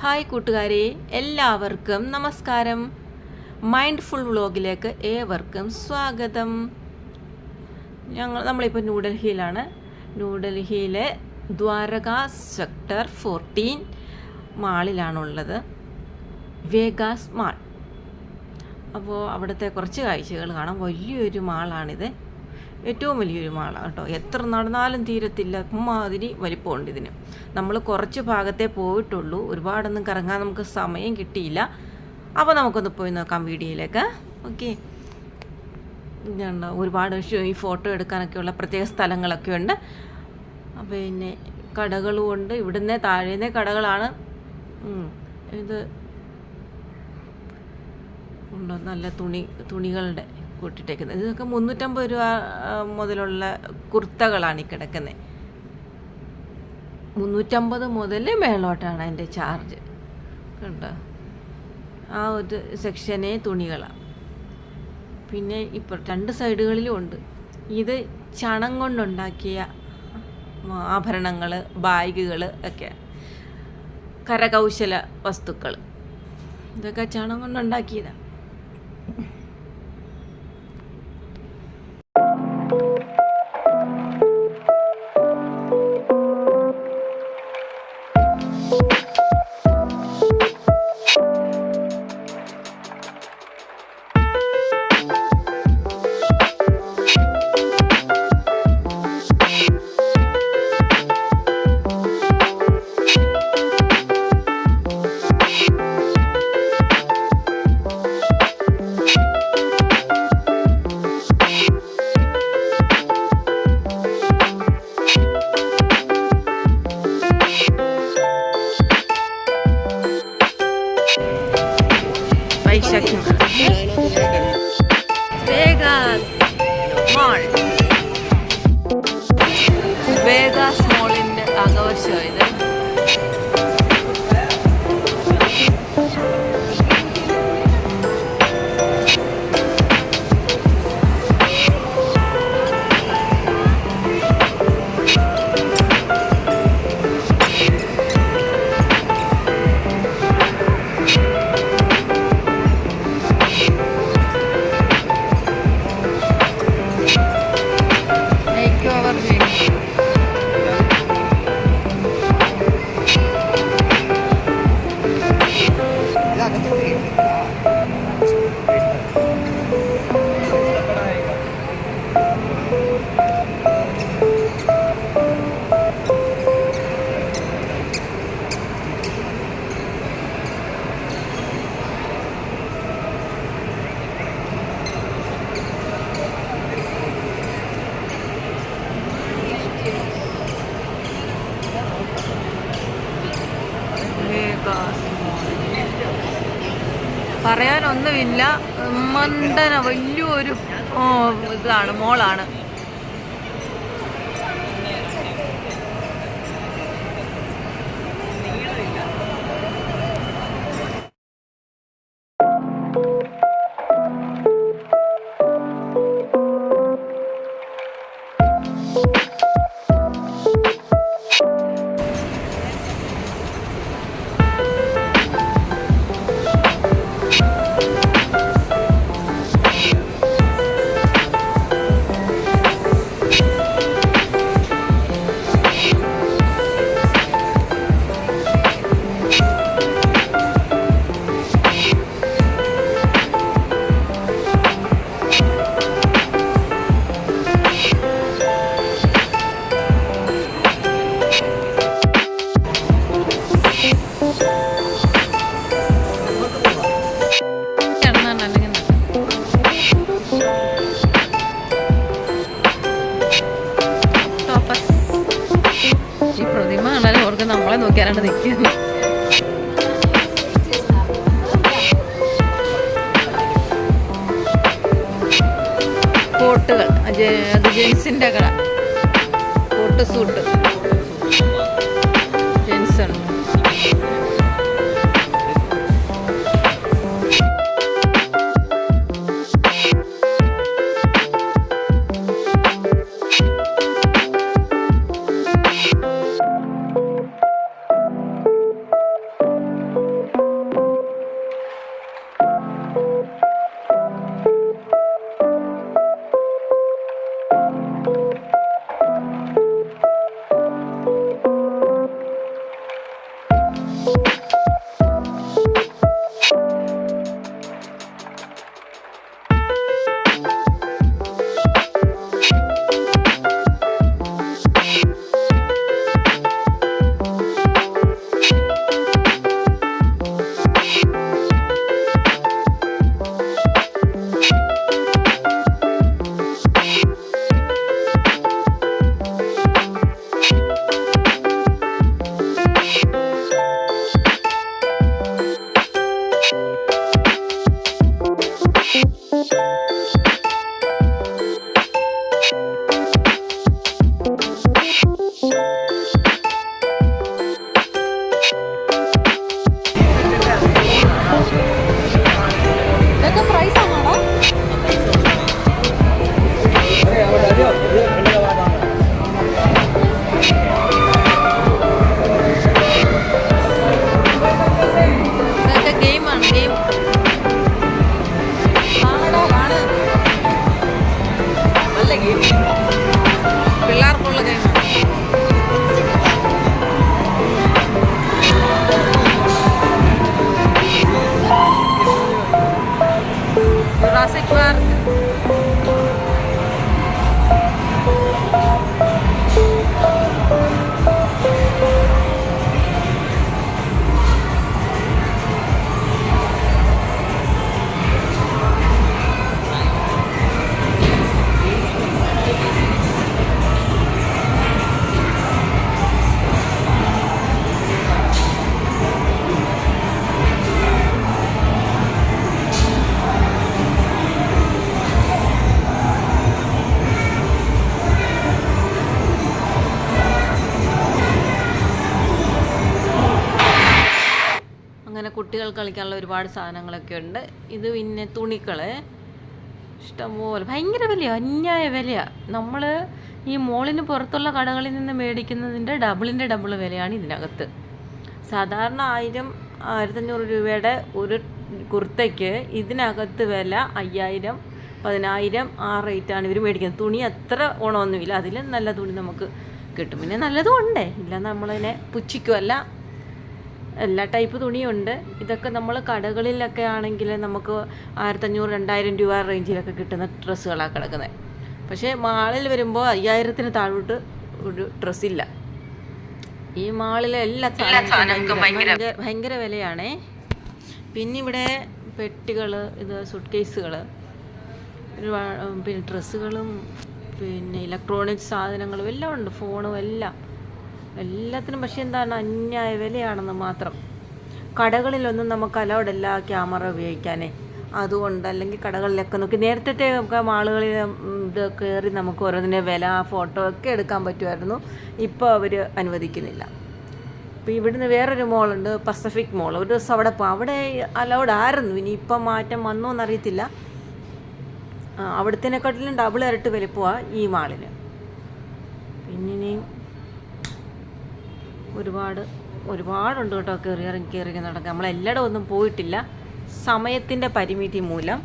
Hi കൂട്ടുകാരെ, എല്ലാവർക്കും നമസ്കാരം. മൈൻഡ്ഫുൾ വ്ളോഗിലേക്ക് ഏവർക്കും സ്വാഗതം. നമ്മളിപ്പോൾ ന്യൂഡൽഹിയിലാണ്. ന്യൂഡൽഹിയിലെ ദ്വാരക സെക്ടർ 14 മാളിലാണുള്ളത്, വേഗാസ് മാൾ. അപ്പോൾ അവിടുത്തെ കുറച്ച് കാഴ്ചകൾ കാണാം. വലിയൊരു മാളാണിത്, ഏറ്റവും വലിയൊരു മാളാണ് കേട്ടോ. എത്ര നടന്നാലും തീരത്തില്ല, അമ്മാതിരി വലിപ്പമുണ്ട് ഇതിന്. നമ്മൾ കുറച്ച് ഭാഗത്തേ പോയിട്ടുള്ളൂ, ഒരുപാടൊന്നും കറങ്ങാൻ നമുക്ക് സമയം കിട്ടിയില്ല. അപ്പോൾ നമുക്കൊന്ന് പോയി നോക്കാം വീഡിയോയിലേക്ക്. ഓക്കെ, ഒരുപാട് ഈ ഫോട്ടോ എടുക്കാനൊക്കെയുള്ള പ്രത്യേക സ്ഥലങ്ങളൊക്കെ ഉണ്ട്. പിന്നെ കടകളും ഉണ്ട്. ഇവിടുന്ന് താഴേന്നേ കടകളാണ്. ഇത് ഉണ്ടോ, നല്ല തുണികളുടെ കൂട്ടിട്ടേക്കുന്നത്. ഇതൊക്കെ 350 രൂപ മുതലുള്ള കുർത്തകളാണ് ഈ കിടക്കുന്നത്. 350 മുതൽ മേളോട്ടാണ് അതിൻ്റെ ചാർജ്. കണ്ടോ, ആ ഒരു സെക്ഷനെ തുണികളാണ്. പിന്നെ ഇപ്പോൾ 2 സൈഡുകളിലും ഉണ്ട്. ഇത് ചണം കൊണ്ടുണ്ടാക്കിയ ആഭരണങ്ങൾ, ബാഗുകൾ ഒക്കെ, കരകൗശല വസ്തുക്കൾ, ഇതൊക്കെ ചണം കൊണ്ടുണ്ടാക്കിയതാണ്. വേഗാസ് മാൾ, വേഗാസ് മാളിൻ്റെ ആഘോഷം ഇത്. പറയാനൊന്നുമില്ല, മണ്ടന വലിയൊരു ഇതാണ്, മോളാണ്. നമ്മളെ നോക്കിയാലാണ് നിൽക്കുന്നത്. കോട്ടുകൾ, അത് ജെൻസിൻ്റെ കട. കോട്ട് സൂട്ട് ജെൻസാണ്. കുട്ടികൾ കളിക്കാനുള്ള ഒരുപാട് സാധനങ്ങളൊക്കെ ഉണ്ട്. ഇത് പിന്നെ തുണികൾ ഇഷ്ടംപോലെ, ഭയങ്കര വിലയാണ്, അന്യായ വിലയാണ്. നമ്മൾ ഈ മോളിന് പുറത്തുള്ള കടകളിൽ നിന്ന് മേടിക്കുന്നതിൻ്റെ ഡബിൾ വിലയാണ് ഇതിനകത്ത്. സാധാരണ 1000-1500 രൂപയുടെ ഒരു കുർത്തയ്ക്ക് ഇതിനകത്ത് വില 5000, 10000 ആ റേറ്റാണ് ഇവർ മേടിക്കുന്നത്. തുണി അത്ര ഗുണമൊന്നുമില്ല, അതിലും നല്ല തുണി നമുക്ക് കിട്ടും. പിന്നെ നല്ലതും ഉണ്ട്, ഇല്ല നമ്മളതിനെ പുച്ഛിക്കുമല്ല, എല്ലാ ടൈപ്പ് തുണിയുണ്ട്. ഇതൊക്കെ നമ്മൾ കടകളിലൊക്കെ ആണെങ്കിൽ നമുക്ക് 1500-2000 രൂപ റേഞ്ചിലൊക്കെ കിട്ടുന്ന ഡ്രസ്സുകളാണ് കിടക്കുന്നത്. പക്ഷേ മാളിൽ വരുമ്പോൾ 5000-ന് താഴോട്ട് ഒരു ഡ്രസ്സില്ല. ഈ മാളിലെ എല്ലാ സാധനങ്ങൾക്കും ഭയങ്കര വിലയാണേ. പിന്നെ ഇവിടെ പെട്ടികൾ, ഇത് സൂട്ട് കേസുകൾ, പിന്നെ ഡ്രസ്സുകളും പിന്നെ ഇലക്ട്രോണിക്സ് സാധനങ്ങളും എല്ലാം ഉണ്ട്, ഫോണും എല്ലാത്തിനും. പക്ഷേ എന്താണ്, അന്യായ വിലയാണെന്ന് മാത്രം. കടകളിലൊന്നും നമുക്ക് അലൗഡല്ല ക്യാമറ ഉപയോഗിക്കാനേ, അതുകൊണ്ട്. അല്ലെങ്കിൽ കടകളിലൊക്കെ നോക്കി നേരത്തെ മാളുകളിൽ ഇത് കയറി നമുക്ക് ഓരോന്നിൻ്റെ വില, ഫോട്ടോ ഒക്കെ എടുക്കാൻ പറ്റുമായിരുന്നു. ഇപ്പോൾ അവർ അനുവദിക്കുന്നില്ല. ഇപ്പോൾ ഇവിടുന്ന് വേറൊരു മോളുണ്ട്, പസഫിക് മോൾ. ഒരു ദിവസം അവിടെ പോകും, അവിടെ അലൗഡ് ആയിരുന്നു, ഇനിയിപ്പം മാറ്റം വന്നോ എന്നറിയത്തില്ല. അവിടുത്തേനെക്കാട്ടിലും ഡബിൾ ഇരട്ടി വലിപ്പമാണ് ഈ മാളിന്. പിന്നെ ഒരുപാടുണ്ട് കേട്ടോ, കയറി നടക്കാം. നമ്മളെല്ലായിടും ഒന്നും പോയിട്ടില്ല, സമയത്തിൻ്റെ പരിമിതി മൂലം.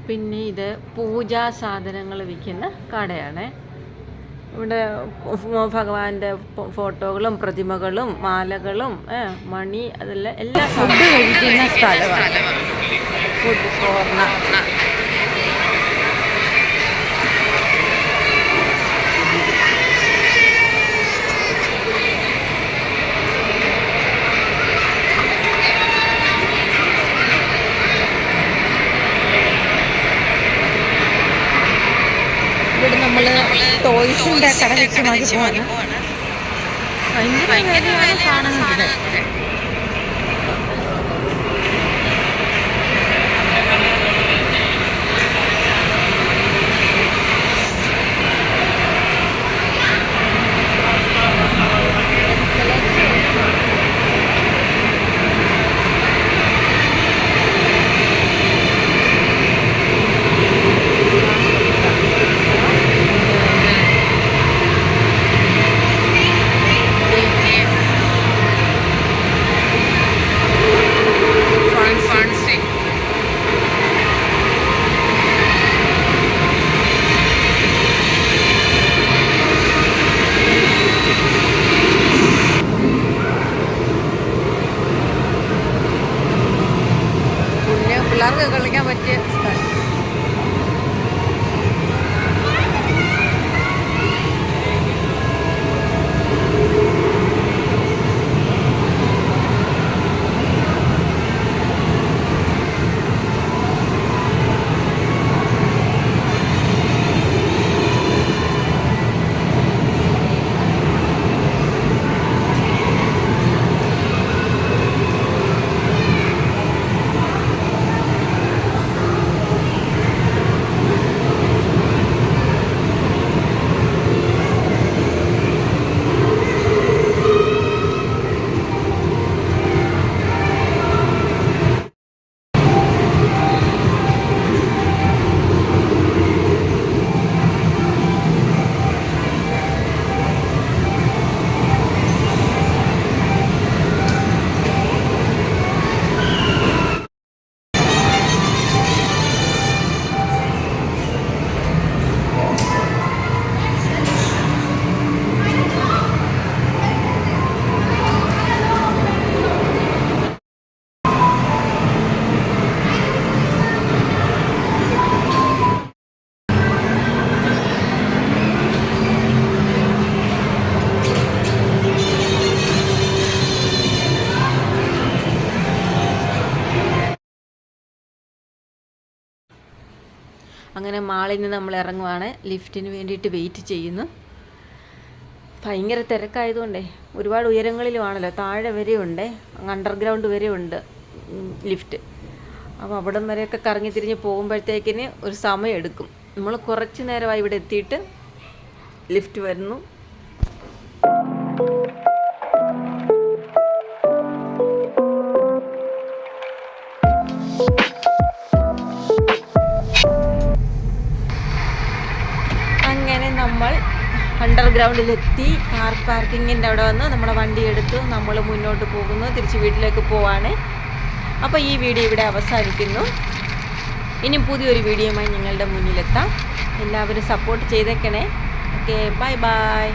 പിന്നെ ഇത് പൂജാ സാധനങ്ങൾ വിൽക്കുന്ന കടയാണ്. ഇവിടെ ഭഗവാന്റെ ഫോട്ടോകളും പ്രതിമകളും മാലകളും മണി, അതെല്ലാം എല്ലാ ഫുഡ് കഴിക്കുന്ന സ്ഥലമാണ്, ഫുഡ് കോർണർ. ഇവിടെ നമ്മൾ ടോയ്സിൻ്റെ കട ലക്ഷ്യമാക്കി പോവാണ്. ഭയങ്കര വിലയാണ് സാധനങ്ങൾ. പിള്ളേർക്ക് കളിക്കാൻ പറ്റിയ സ്ഥലം. അങ്ങനെ മാളിൽ നിന്ന് നമ്മൾ ഇറങ്ങുവാണ്, ലിഫ്റ്റിന് വേണ്ടിയിട്ട് വെയിറ്റ് ചെയ്യുന്നു. ഭയങ്കര തിരക്കായതുകൊണ്ടേ ഒരുപാട് ഉയരങ്ങളിലുമാണല്ലോ, താഴെ വരെയുണ്ട്, അണ്ടർഗ്രൗണ്ട് വരെ ഉണ്ട് ലിഫ്റ്റ്. അപ്പോൾ അവിടം വരെയൊക്കെ കറങ്ങി തിരിഞ്ഞ് പോകുമ്പോഴത്തേക്കിന് ഒരു സമയം എടുക്കും. നമ്മൾ കുറച്ച് നേരമായി ഇവിടെ എത്തിയിട്ട് ലിഫ്റ്റ് വരുന്നു. അങ്ങനെ നമ്മൾ അണ്ടർഗ്രൗണ്ടിലെത്തി. കാർ പാർക്കിങ്ങിൻ്റെ അവിടെ വന്ന് നമ്മുടെ വണ്ടി എടുത്തു. നമ്മൾ മുന്നോട്ട് പോകുന്നു, തിരിച്ച് വീട്ടിലേക്ക് പോവാണ്. അപ്പോൾ ഈ വീഡിയോ ഇവിടെ അവസാനിക്കുന്നു. ഇനി പുതിയൊരു വീഡിയോയുമായി നിങ്ങളുടെ മുന്നിലെത്താം. എല്ലാവരും സപ്പോർട്ട് ചെയ്തേക്കണേ. Okay, bye bye.